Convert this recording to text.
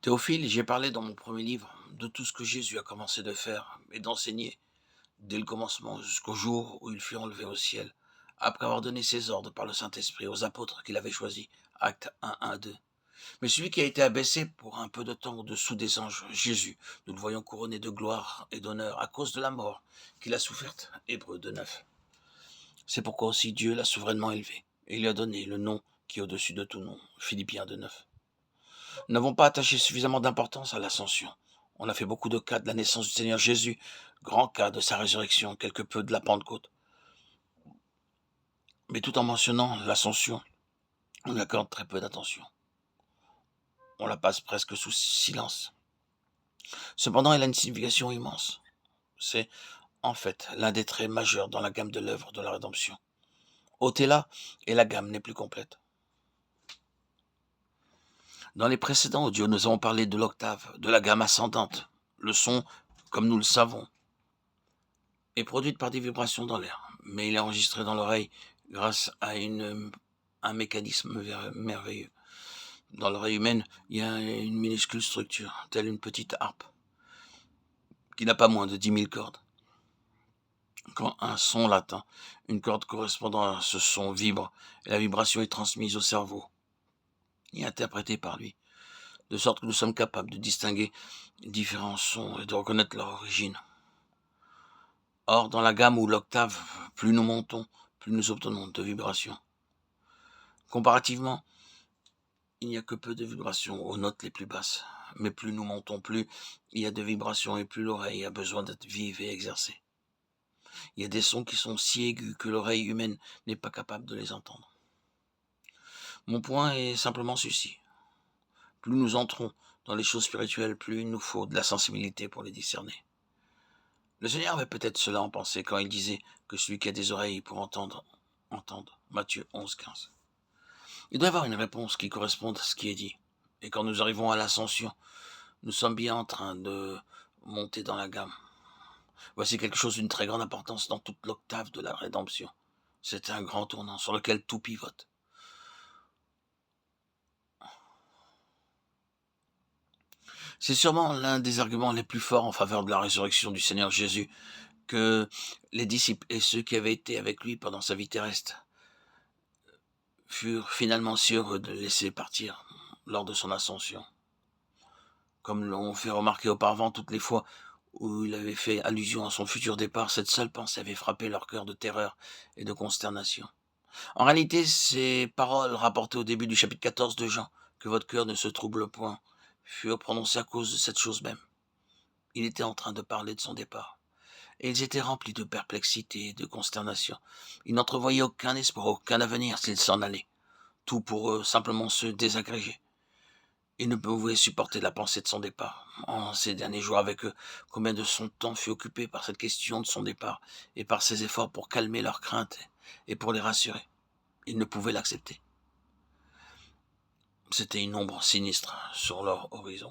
Théophile, j'ai parlé dans mon premier livre de tout ce que Jésus a commencé de faire et d'enseigner dès le commencement jusqu'au jour où il fut enlevé au ciel, après avoir donné ses ordres par le Saint-Esprit aux apôtres qu'il avait choisis. Acte 1, 1, 2. Mais celui qui a été abaissé pour un peu de temps au-dessous des anges, Jésus, nous le voyons couronné de gloire et d'honneur à cause de la mort qu'il a soufferte. Hébreux 2, 9. C'est pourquoi aussi Dieu l'a souverainement élevé et il lui a donné le nom qui est au-dessus de tout nom. Philippiens 2, 9. Nous n'avons pas attaché suffisamment d'importance à l'ascension. On a fait beaucoup de cas de la naissance du Seigneur Jésus, grand cas de sa résurrection, quelque peu de la Pentecôte. Mais tout en mentionnant l'ascension, on lui accorde très peu d'attention. On la passe presque sous silence. Cependant, elle a une signification immense. C'est, en fait, l'un des traits majeurs dans la gamme de l'œuvre de la rédemption. Ôtez-la, et la gamme n'est plus complète. Dans les précédents audios, nous avons parlé de l'octave, de la gamme ascendante. Le son, comme nous le savons, est produite par des vibrations dans l'air, mais il est enregistré dans l'oreille grâce à un mécanisme merveilleux. Dans l'oreille humaine, il y a une minuscule structure, telle une petite harpe, qui n'a pas moins de 10 000 cordes. Quand un son l'atteint, une corde correspondant à ce son vibre, et la vibration est transmise au cerveau et interprétée par lui, de sorte que nous sommes capables de distinguer différents sons et de reconnaître leur origine. Or, dans la gamme ou l'octave, plus nous montons, plus nous obtenons de vibrations. Comparativement, il n'y a que peu de vibrations aux notes les plus basses, mais plus nous montons, plus il y a de vibrations et plus l'oreille a besoin d'être vive et exercée. Il y a des sons qui sont si aigus que l'oreille humaine n'est pas capable de les entendre. Mon point est simplement ceci. Plus nous entrons dans les choses spirituelles, plus il nous faut de la sensibilité pour les discerner. Le Seigneur avait peut-être cela en pensée quand il disait que celui qui a des oreilles pour entendre, entende. Matthieu 11, 15. Il doit y avoir une réponse qui corresponde à ce qui est dit. Et quand nous arrivons à l'ascension, nous sommes bien en train de monter dans la gamme. Voici quelque chose d'une très grande importance dans toute l'octave de la rédemption. C'est un grand tournant sur lequel tout pivote. C'est sûrement l'un des arguments les plus forts en faveur de la résurrection du Seigneur Jésus que les disciples et ceux qui avaient été avec lui pendant sa vie terrestre furent finalement si heureux de le laisser partir lors de son ascension. Comme l'ont fait remarquer auparavant toutes les fois où il avait fait allusion à son futur départ, cette seule pensée avait frappé leur cœur de terreur et de consternation. En réalité, ces paroles rapportées au début du chapitre 14 de Jean, que votre cœur ne se trouble point, furent prononcées à cause de cette chose même. Il était en train de parler de son départ. Et ils étaient remplis de perplexité et de consternation. Ils n'entrevoyaient aucun espoir, aucun avenir s'ils s'en allaient. Tout pour eux simplement se désagréger. Ils ne pouvaient supporter la pensée de son départ. En ces derniers jours avec eux, combien de son temps fut occupé par cette question de son départ et par ses efforts pour calmer leurs craintes et pour les rassurer. Ils ne pouvaient l'accepter. C'était une ombre sinistre sur leur horizon.